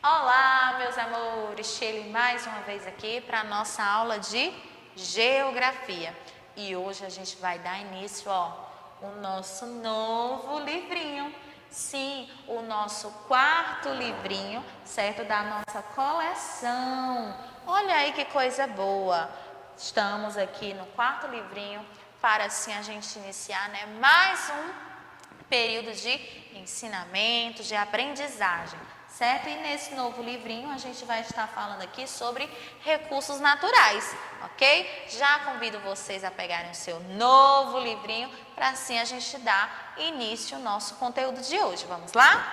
Olá, meus amores, Shelly mais uma vez aqui para a nossa aula de Geografia. E hoje a gente vai dar início, o nosso novo livrinho. Sim, o nosso quarto livrinho, certo? Da nossa coleção. Olha aí que coisa boa. Estamos aqui no quarto livrinho para assim a gente iniciar, né, mais um período de ensinamento, de aprendizagem, certo? E nesse novo livrinho a gente vai estar falando aqui sobre recursos naturais, ok? Já convido vocês a pegarem o seu novo livrinho para assim a gente dar início ao nosso conteúdo de hoje. Vamos lá?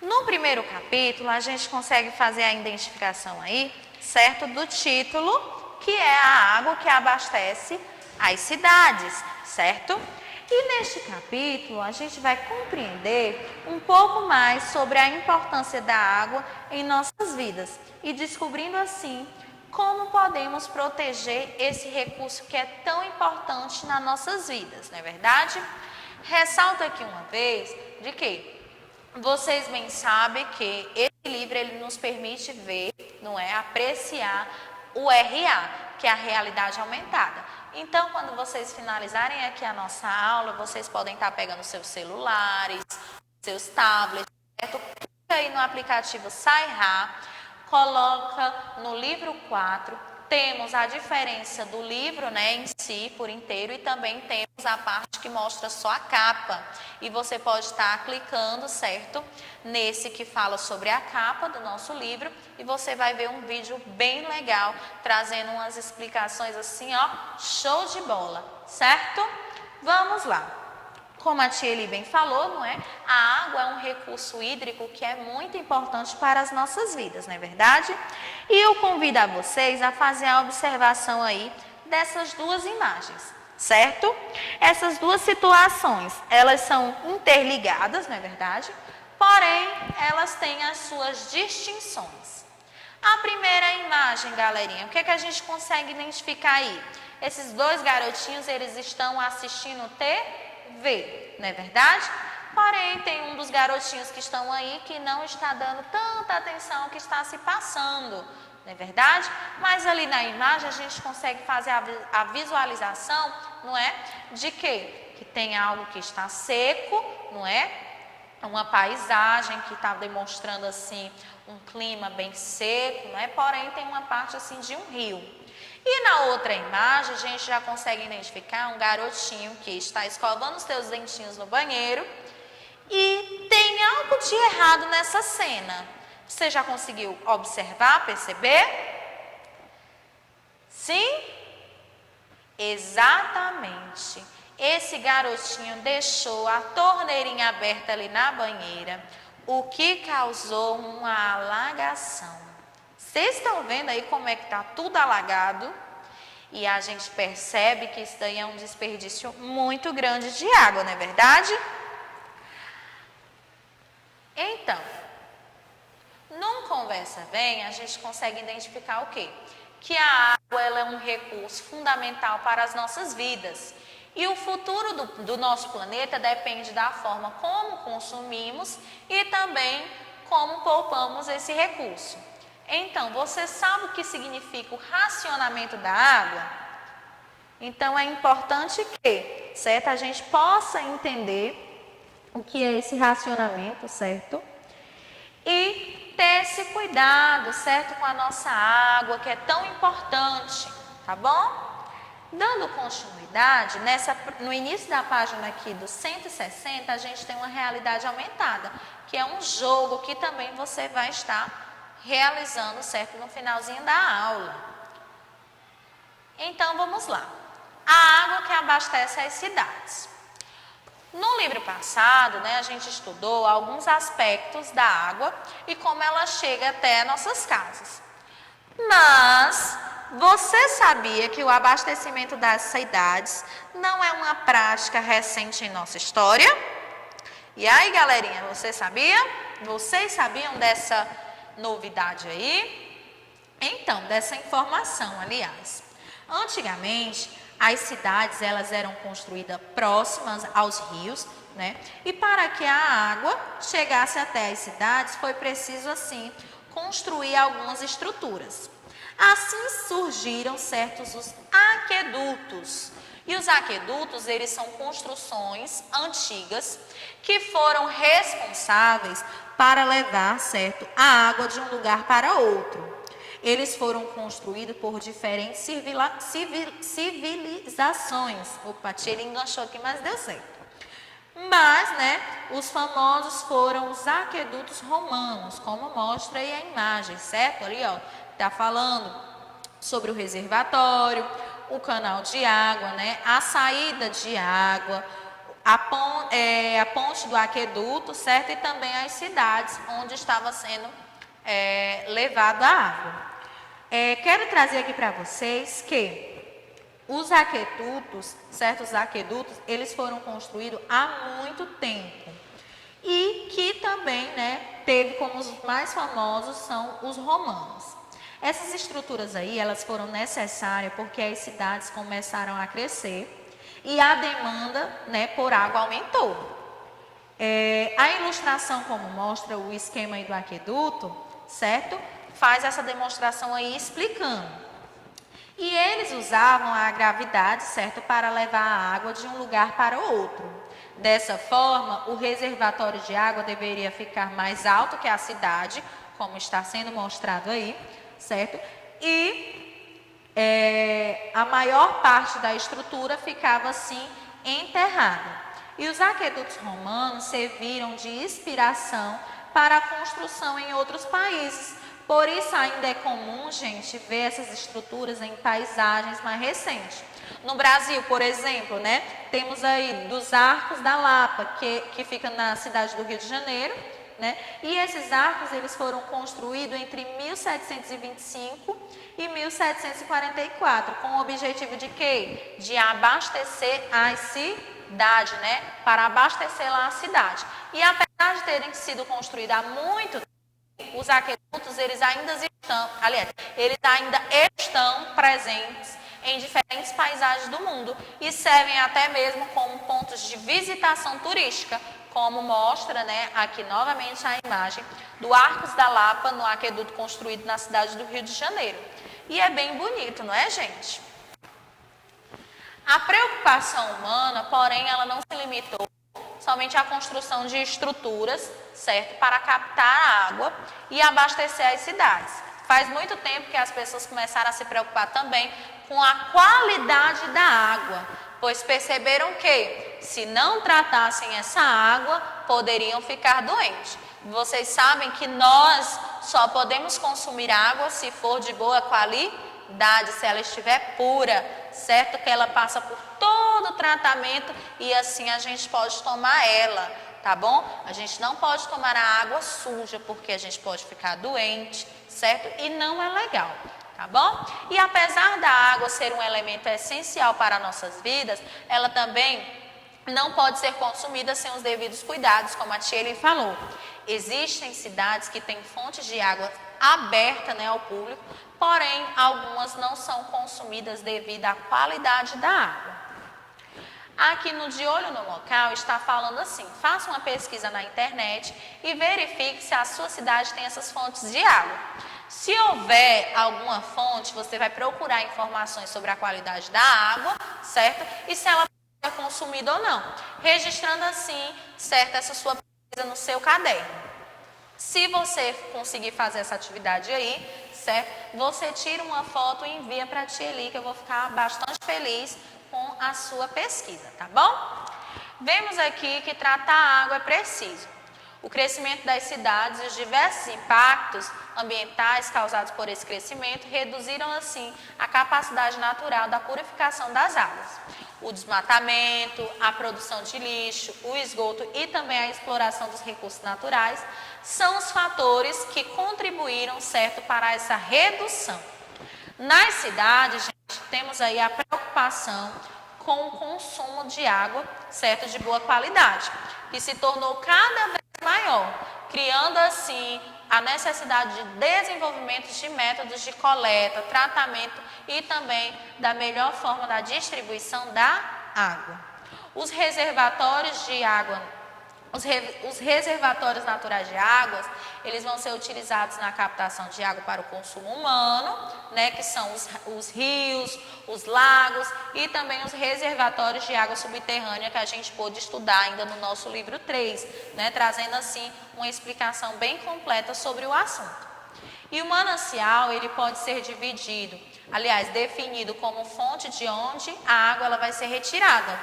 No primeiro capítulo a gente consegue fazer a identificação aí, certo? Do título, que é a água que abastece as cidades, certo? E neste capítulo a gente vai compreender um pouco mais sobre a importância da água em nossas vidas e descobrindo assim como podemos proteger esse recurso que é tão importante nas nossas vidas, não é verdade? Ressalto aqui uma vez de que vocês bem sabem que esse livro ele nos permite ver, não é, apreciar o RA, que é a realidade aumentada. Então, quando vocês finalizarem aqui a nossa aula, vocês podem estar pegando seus celulares, seus tablets, certo? Clica aí no aplicativo SciRA, coloca no livro 4, temos a diferença do livro, né, em si, por inteiro, e também temos a parte que mostra só a capa. E você pode estar clicando, certo, nesse que fala sobre a capa do nosso livro, e você vai ver um vídeo bem legal, trazendo umas explicações assim, show de bola, certo? Vamos lá. Como a tia Eli bem falou, não é? A água é um recurso hídrico que é muito importante para as nossas vidas, não é verdade? E eu convido a vocês a fazer a observação aí dessas duas imagens, certo? Essas duas situações, elas são interligadas, não é verdade? Porém, elas têm as suas distinções. A primeira imagem, galerinha, o que é que a gente consegue identificar aí? Esses dois garotinhos, eles estão assistindo TV, não é verdade? Porém, tem um dos garotinhos que estão aí que não está dando tanta atenção ao que está se passando, não é verdade? Mas ali na imagem a gente consegue fazer a visualização, não é? De quê? Que tem algo que está seco, não é? Uma paisagem que está demonstrando assim um clima bem seco, não é? Porém tem uma parte assim de um rio. E na outra imagem a gente já consegue identificar um garotinho que está escovando os seus dentinhos no banheiro e tem algo de errado nessa cena. Você já conseguiu observar, perceber? Sim? Exatamente. Esse garotinho deixou a torneirinha aberta ali na banheira, o que causou uma alagação. Vocês estão vendo aí como é que está tudo alagado? E a gente percebe que isso daí é um desperdício muito grande de água, não é verdade? Então, num Conversa Bem, a gente consegue identificar o quê? Que a água ela é um recurso fundamental para as nossas vidas. E o futuro do nosso planeta depende da forma como consumimos e também como poupamos esse recurso. Então, você sabe o que significa o racionamento da água? Então, é importante que, certo, a gente possa entender o que é esse racionamento, certo? E ter esse cuidado, certo, com a nossa água, que é tão importante, tá bom? Dando continuidade, no início da página aqui do 160, a gente tem uma realidade aumentada, que é um jogo que também você vai estar realizando, certo, no finalzinho da aula. Então, vamos lá. A água que abastece as cidades. No livro passado, né, a gente estudou alguns aspectos da água e como ela chega até nossas casas. Mas você sabia que o abastecimento das cidades não é uma prática recente em nossa história? E aí, galerinha, você sabia? Vocês sabiam dessa novidade aí? Então, dessa informação, aliás. Antigamente, as cidades elas eram construídas próximas aos rios, né? E para que a água chegasse até as cidades, foi preciso, assim, construir algumas estruturas. Assim surgiram certos os aquedutos. E os aquedutos, eles são construções antigas que foram responsáveis para levar, certo, a água de um lugar para outro. Eles foram construídos por diferentes civilizações. Opa, ele enganchou aqui, mas deu certo. Mas, né, os famosos foram os aquedutos romanos, como mostra aí a imagem, certo? Ali, ó, tá falando sobre o reservatório, o canal de água, né, a saída de água, a ponte do aqueduto, certo? E também as cidades onde estava sendo levada a água. Quero trazer aqui para vocês que os aquedutos, certos aquedutos, eles foram construídos há muito tempo. E que também, né, teve como os mais famosos são os romanos. Essas estruturas aí, elas foram necessárias porque as cidades começaram a crescer e a demanda, né, por água aumentou. A ilustração, como mostra o esquema aí do aqueduto, certo? Faz essa demonstração aí explicando. E eles usavam a gravidade, certo, para levar a água de um lugar para o outro. Dessa forma, o reservatório de água deveria ficar mais alto que a cidade, como está sendo mostrado aí, certo? E a maior parte da estrutura ficava assim enterrada. E os aquedutos romanos serviram de inspiração para a construção em outros países. Por isso ainda é comum, gente, ver essas estruturas em paisagens mais recentes. No Brasil, por exemplo, né, temos aí dos Arcos da Lapa, que fica na cidade do Rio de Janeiro, né? E esses arcos, eles foram construídos entre 1725 e 1744, com o objetivo de quê? De abastecer as cidades, né? Para abastecer lá a cidade. E apesar de terem sido construídos há muito tempo, os aquedutos, eles ainda estão presentes em diferentes paisagens do mundo e servem até mesmo como pontos de visitação turística, como mostra, né, aqui novamente a imagem do Arcos da Lapa, no aqueduto construído na cidade do Rio de Janeiro. E é bem bonito, não é, gente? A preocupação humana, porém, ela não se limitou somente à construção de estruturas, certo, para captar a água e abastecer as cidades. Faz muito tempo que as pessoas começaram a se preocupar também com a qualidade da água, pois perceberam que, se não tratassem essa água, poderiam ficar doentes. Vocês sabem que nós só podemos consumir água se for de boa qualidade, se ela estiver pura, certo? Que ela passa por todo o tratamento e assim a gente pode tomar ela, tá bom? A gente não pode tomar a água suja, porque a gente pode ficar doente, certo? E não é legal. Tá bom? E apesar da água ser um elemento essencial para nossas vidas, ela também não pode ser consumida sem os devidos cuidados, como a Tiele falou. Existem cidades que têm fontes de água aberta, né, ao público, porém algumas não são consumidas devido à qualidade da água. Aqui no De Olho no Local está falando assim: faça uma pesquisa na internet e verifique se a sua cidade tem essas fontes de água. Se houver alguma fonte, você vai procurar informações sobre a qualidade da água, certo? E se ela pode ser consumida ou não, registrando assim, certo, essa sua pesquisa no seu caderno. Se você conseguir fazer essa atividade aí, certo? Você tira uma foto e envia para a Tia Eli, que eu vou ficar bastante feliz com a sua pesquisa, tá bom? Vemos aqui que tratar a água é preciso. O crescimento das cidades e os diversos impactos ambientais causados por esse crescimento reduziram, assim, a capacidade natural da purificação das águas. O desmatamento, a produção de lixo, o esgoto e também a exploração dos recursos naturais são os fatores que contribuíram, certo, para essa redução. Nas cidades, gente, temos aí a preocupação com o consumo de água, certo, de boa qualidade, que se tornou cada vez maior, criando assim a necessidade de desenvolvimento de métodos de coleta, tratamento e também da melhor forma da distribuição da água. Os reservatórios de água, os reservatórios naturais de águas, eles vão ser utilizados na captação de água para o consumo humano, né, que são os rios, os lagos e também os reservatórios de água subterrânea que a gente pôde estudar ainda no nosso livro 3, né, trazendo assim uma explicação bem completa sobre o assunto. E o manancial, ele pode ser dividido, aliás, definido como fonte de onde a água ela vai ser retirada.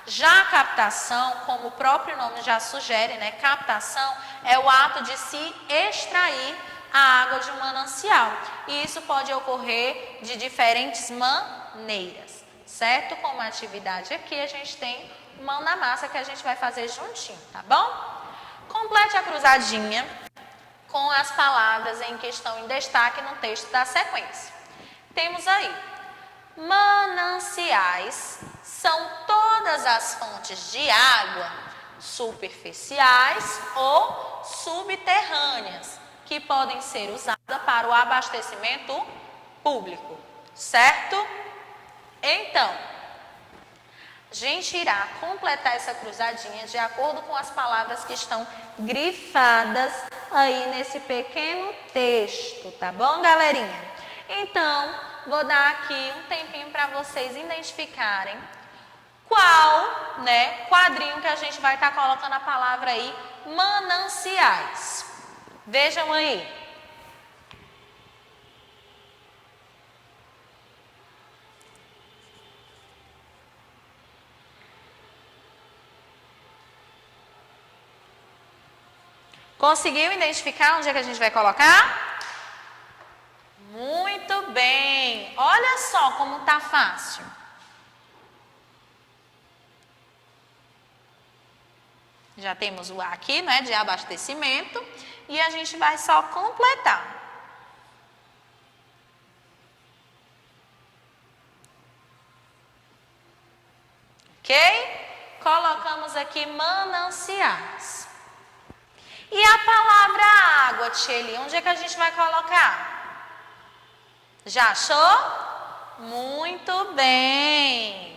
Já a captação, como o próprio nome já sugere, né, captação é o ato de se extrair a água de um manancial. E isso pode ocorrer de diferentes maneiras, certo? Como atividade aqui, a gente tem mão na massa que a gente vai fazer juntinho, tá bom? Complete a cruzadinha com as palavras em questão em destaque no texto da sequência. Temos aí, mananciais são todas as fontes de água superficiais ou subterrâneas que podem ser usadas para o abastecimento público, certo? Então, a gente irá completar essa cruzadinha de acordo com as palavras que estão grifadas aí nesse pequeno texto, tá bom, galerinha? Então, vou dar aqui um tempinho para vocês identificarem qual, né, quadrinho que a gente vai estar colocando a palavra aí, mananciais. Vejam aí. Conseguiu identificar onde é que a gente vai colocar? Muito bem. Olha só como tá fácil. Já temos o A aqui, né, de abastecimento, e a gente vai só completar. Ok? Colocamos aqui mananciais. E a palavra água, Tcheli, onde é que a gente vai colocar? Já achou? Muito bem.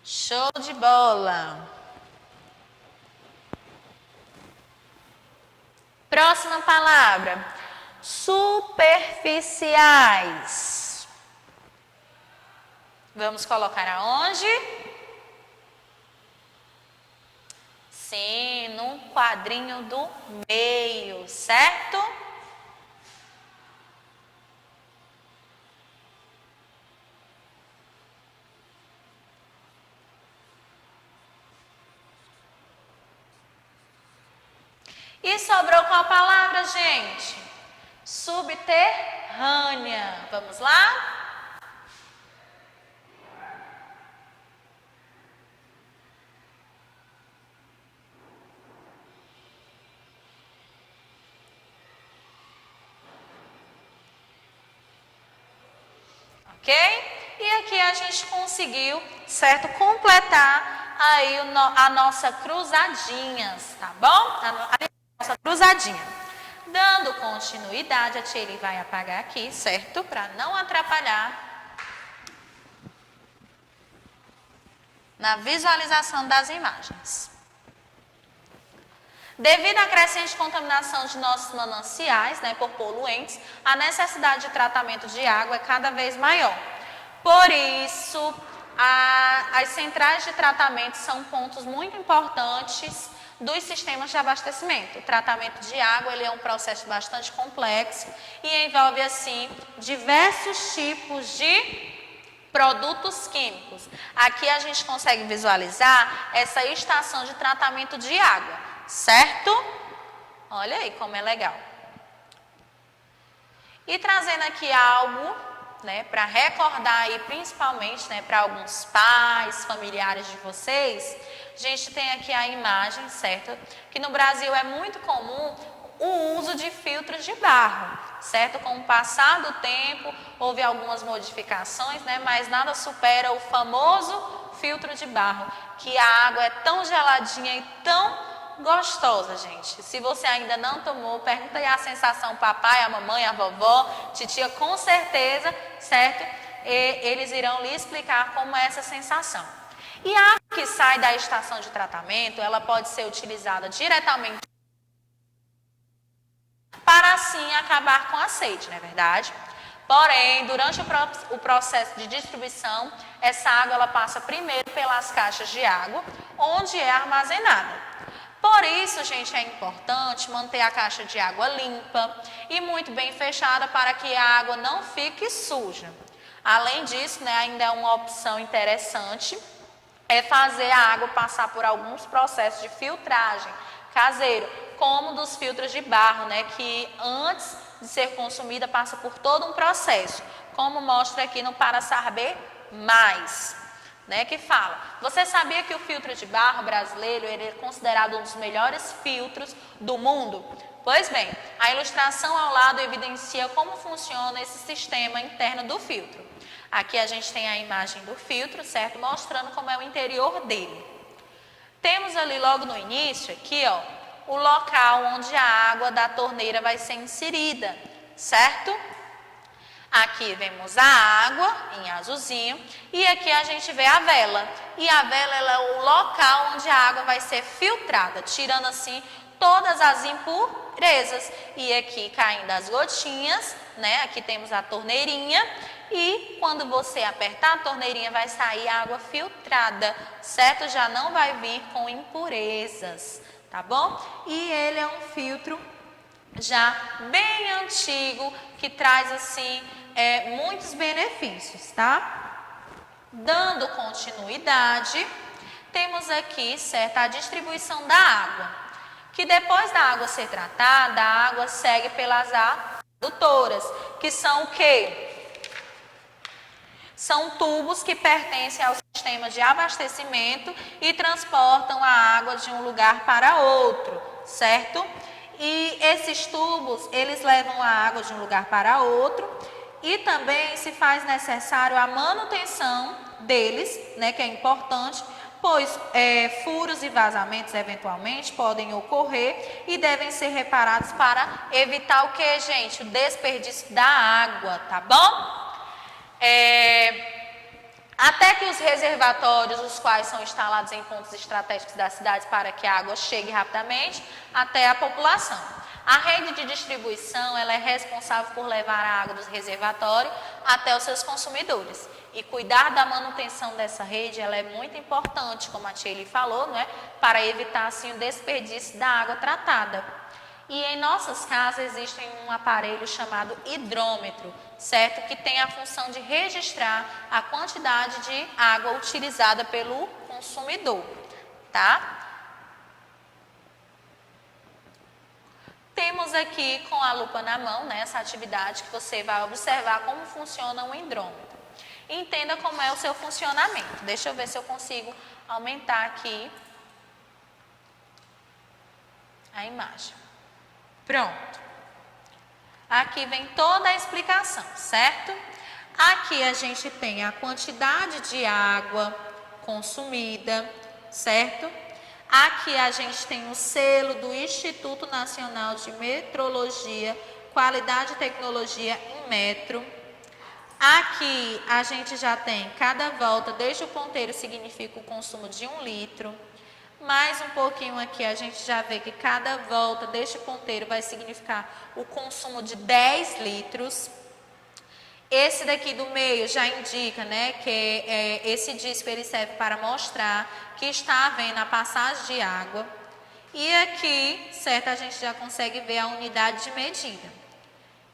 Show de bola. Próxima palavra, superficiais. Vamos colocar aonde? Sim, num quadrinho do meio, certo? E sobrou qual palavra, gente? Subterrânea. Vamos lá? Ok? E aqui a gente conseguiu, certo, completar aí a nossa cruzadinhas, tá bom? A nossa cruzadinha. Dando continuidade, a Tcheli vai apagar aqui, certo? Para não atrapalhar na visualização das imagens. Devido à crescente contaminação de nossos mananciais, né, por poluentes, a necessidade de tratamento de água é cada vez maior. Por isso, as centrais de tratamento são pontos muito importantes dos sistemas de abastecimento. O tratamento de água ele é um processo bastante complexo e envolve, assim, diversos tipos de produtos químicos. Aqui a gente consegue visualizar essa estação de tratamento de água. Certo? Olha aí como é legal. E trazendo aqui algo, né, para recordar aí principalmente, né, para alguns pais, familiares de vocês, a gente tem aqui a imagem, certo? Que no Brasil é muito comum o uso de filtros de barro, certo? Com o passar do tempo, houve algumas modificações, né, mas nada supera o famoso filtro de barro, que a água é tão geladinha e tão gostosa, gente. Se você ainda não tomou, pergunta aí a sensação papai, a mamãe, a vovó, titia, com certeza, certo? Eles irão lhe explicar como é essa sensação. E a água que sai da estação de tratamento, ela pode ser utilizada diretamente para assim acabar com a sede, não é verdade? Porém, durante o processo de distribuição, essa água ela passa primeiro pelas caixas de água, onde é armazenada. Por isso, gente, é importante manter a caixa de água limpa e muito bem fechada para que a água não fique suja. Além disso, né, ainda é uma opção interessante é fazer a água passar por alguns processos de filtragem caseiro, como dos filtros de barro, né, que antes de ser consumida passa por todo um processo, como mostra aqui no Para Saber Mais, né, que fala: você sabia que o filtro de barro brasileiro ele é considerado um dos melhores filtros do mundo? Pois bem, a ilustração ao lado evidencia como funciona esse sistema interno do filtro. Aqui a gente tem a imagem do filtro, certo? Mostrando como é o interior dele. Temos ali logo no início, aqui, ó, o local onde a água da torneira vai ser inserida, certo? Aqui vemos a água em azulzinho e aqui a gente vê a vela. E a vela ela é o local onde a água vai ser filtrada, tirando assim todas as impurezas. E aqui caindo as gotinhas, né? Aqui temos a torneirinha e quando você apertar a torneirinha vai sair água filtrada, certo? Já não vai vir com impurezas, tá bom? E ele é um filtro já bem antigo que traz assim muitos benefícios, tá? Dando continuidade, temos aqui, certo, a distribuição da água, que depois da água ser tratada, a água segue pelas adutoras, que são o quê? São tubos que pertencem ao sistema de abastecimento e transportam a água de um lugar para outro, certo? E esses tubos, eles levam a água de um lugar para outro e também se faz necessário a manutenção deles, né, que é importante, pois furos e vazamentos eventualmente podem ocorrer e devem ser reparados para evitar o que, gente? O desperdício da água, tá bom? Até que os reservatórios, os quais são instalados em pontos estratégicos das cidades para que a água chegue rapidamente até a população. A rede de distribuição ela é responsável por levar a água dos reservatórios até os seus consumidores. E cuidar da manutenção dessa rede ela é muito importante, como a Tcheli falou, né, para evitar assim, o desperdício da água tratada. E em nossas casas existe um aparelho chamado hidrômetro, certo? Que tem a função de registrar a quantidade de água utilizada pelo consumidor, tá? Temos aqui com a lupa na mão, né, essa atividade que você vai observar como funciona um hidrômetro. Entenda como é o seu funcionamento. Deixa eu ver se eu consigo aumentar aqui a imagem. Pronto. Aqui vem toda a explicação, certo? Aqui a gente tem a quantidade de água consumida, certo? Aqui a gente tem o selo do Instituto Nacional de Metrologia, Qualidade e Tecnologia em metro. Aqui a gente já tem cada volta, desde o ponteiro significa o consumo de 1 litro. Mais um pouquinho aqui a gente já vê que cada volta deste ponteiro vai significar o consumo de 10 litros. Esse daqui do meio já indica, né, que esse disco ele serve para mostrar que está havendo a passagem de água. E aqui, certo, a gente já consegue ver a unidade de medida.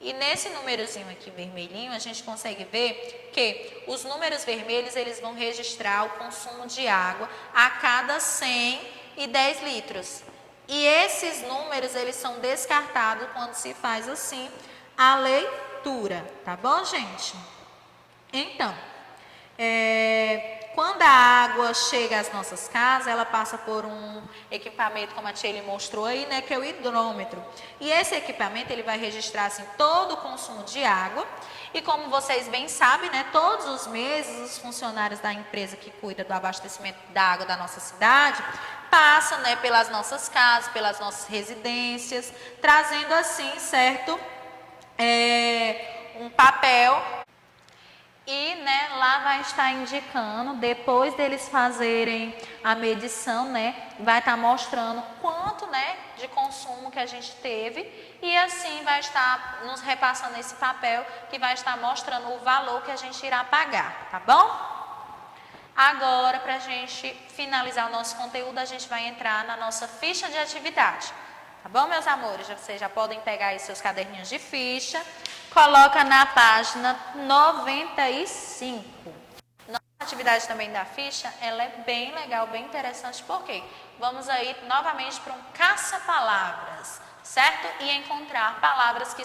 E nesse númerozinho aqui vermelhinho, a gente consegue ver que os números vermelhos, eles vão registrar o consumo de água a cada 110 litros. E esses números, eles são descartados quando se faz assim a leitura, tá bom, gente? Então, quando a água chega às nossas casas, ela passa por um equipamento, como a Tcheli mostrou aí, né, que é o hidrômetro. E esse equipamento, ele vai registrar assim, todo o consumo de água. E como vocês bem sabem, né, todos os meses, os funcionários da empresa que cuida do abastecimento da água da nossa cidade passa, né, pelas nossas casas, pelas nossas residências, trazendo assim, certo, um papel. E, né, lá vai estar indicando, depois deles fazerem a medição, né, vai estar mostrando quanto, né, de consumo que a gente teve, e assim vai estar nos repassando esse papel que vai estar mostrando o valor que a gente irá pagar, tá bom? Agora, para a gente finalizar o nosso conteúdo, a gente vai entrar na nossa ficha de atividade. Tá bom, meus amores? Vocês já podem pegar aí seus caderninhos de ficha. Coloca na página 95. Nossa atividade também da ficha, ela é bem legal, bem interessante. Por quê? Vamos aí novamente para um caça-palavras, certo? E encontrar palavras que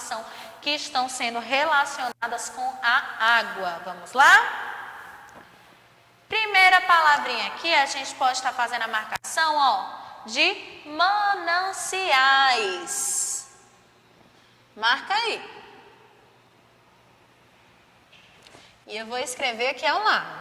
estão sendo relacionadas com a água. Vamos lá? Primeira palavrinha aqui, a gente pode estar fazendo a marcação, ó, de mananciais. Marca aí. E eu vou escrever aqui ao lado.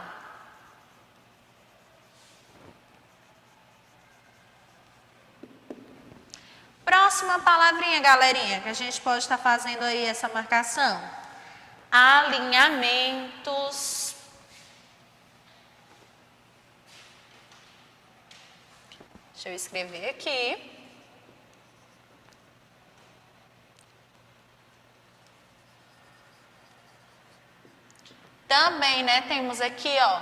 Próxima palavrinha, galerinha, que a gente pode estar fazendo aí essa marcação. Alinhamentos. Deixa eu escrever aqui. Também, né, temos aqui, ó,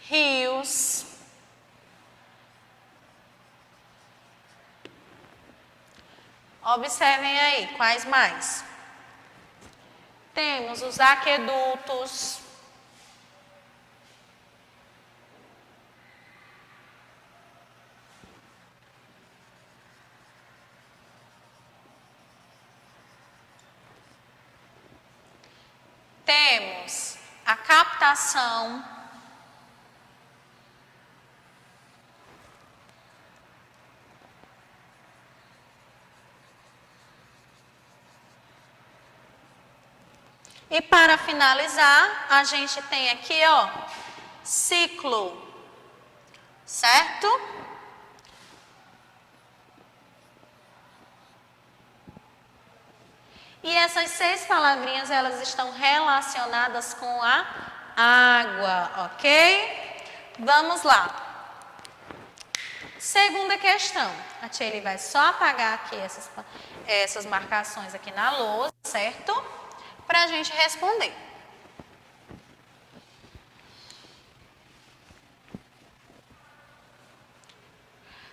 rios. Observem aí, quais mais? Temos os aquedutos. Temos a captação. E para finalizar, a gente tem aqui, ó, ciclo, certo? E essas 6 palavrinhas, elas estão relacionadas com a água, ok? Vamos lá. Segunda questão. A Tcheli vai só apagar aqui essas marcações aqui na lousa, certo? Para a gente responder.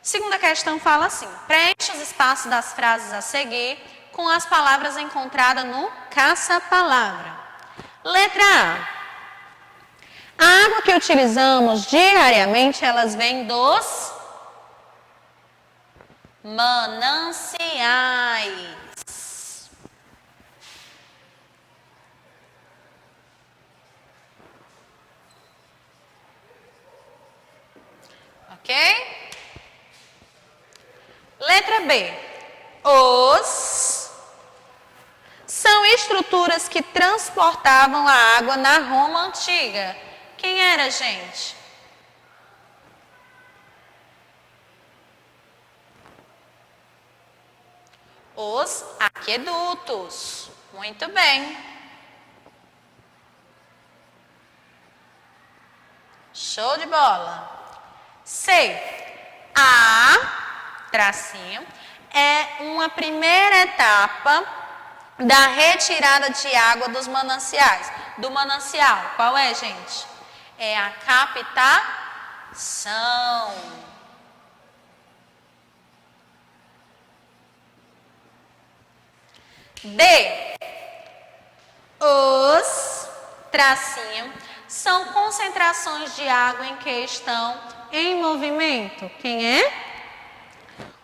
Segunda questão fala assim: preencha os espaços das frases a seguir com as palavras encontradas no caça-palavra. Letra A. A água que utilizamos diariamente, elas vêm dos mananciais. Ok? Letra B. Os são estruturas que transportavam a água na Roma antiga. Quem era, gente? Os aquedutos. Muito bem. Show de bola. C. A, tracinho, é uma primeira etapa da retirada de água dos mananciais. Do manancial, qual é, gente? É a captação. D. Os, tracinho, são concentrações de água em que estão em movimento. Quem é?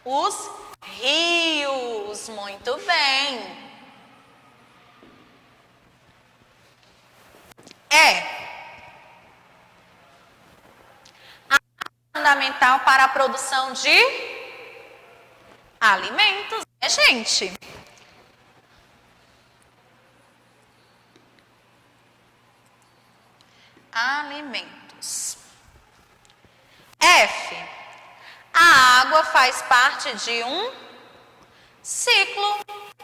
Os rios. Muito bem. Fundamental para a produção de alimentos, né, gente? Alimentos. centímetros. F. A água faz parte de um ciclo.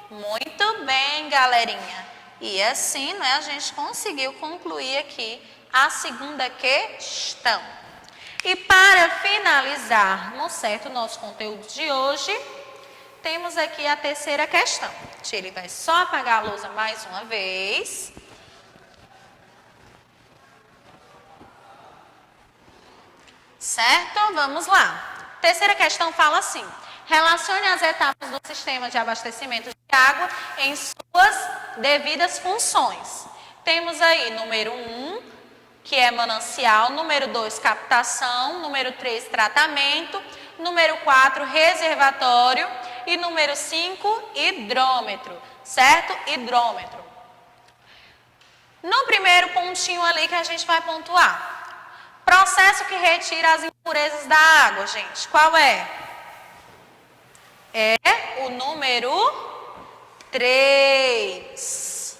Muito bem, galerinha. E assim, né, a gente conseguiu concluir aqui a segunda questão. E para finalizarmos, certo, o nosso conteúdo de hoje, temos aqui a terceira questão. Ele vai só apagar a lousa mais uma vez. Certo? Vamos lá. Terceira questão fala assim: relacione as etapas do sistema de abastecimento de água em suas devidas funções. Temos aí número 1, que é manancial, número 2, captação, número 3, tratamento, número 4, reservatório e número 5, hidrômetro, certo? Hidrômetro. No primeiro pontinho ali que a gente vai pontuar, processo que retira as impurezas da água, gente, qual é? É o número 3,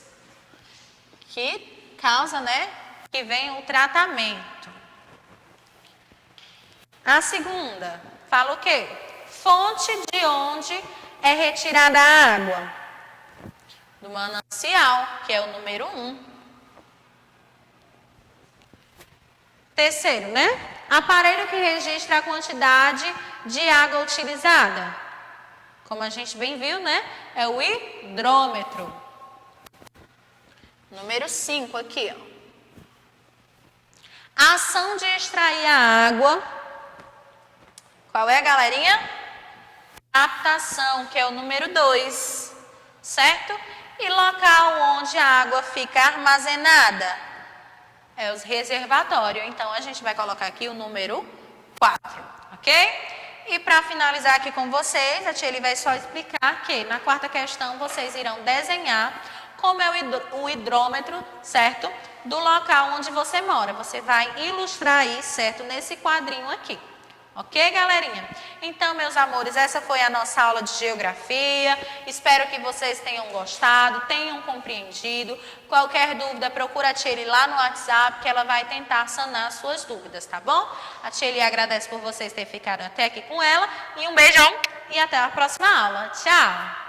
que causa, né, que vem o tratamento. A segunda, fala o quê? Fonte de onde é retirada a água? Do manancial, que é o número 1. Terceiro, né? Aparelho que registra a quantidade de água utilizada. Como a gente bem viu, né? É o hidrômetro. Número 5 aqui, ó. A ação de extrair a água. Qual é, galerinha? Captação, que é o número 2, certo? E local onde a água fica armazenada é os reservatórios. Então, a gente vai colocar aqui o número 4, ok? E para finalizar aqui com vocês, a tia vai só explicar que na quarta questão vocês irão desenhar como é o hidrômetro, certo? Do local onde você mora. Você vai ilustrar aí, certo? Nesse quadrinho aqui. Ok, galerinha? Então, meus amores, essa foi a nossa aula de geografia. Espero que vocês tenham gostado, tenham compreendido. Qualquer dúvida, procura a Tcheli lá no WhatsApp, que ela vai tentar sanar as suas dúvidas, tá bom? A Tcheli agradece por vocês terem ficado até aqui com ela. E um beijão e até a próxima aula. Tchau!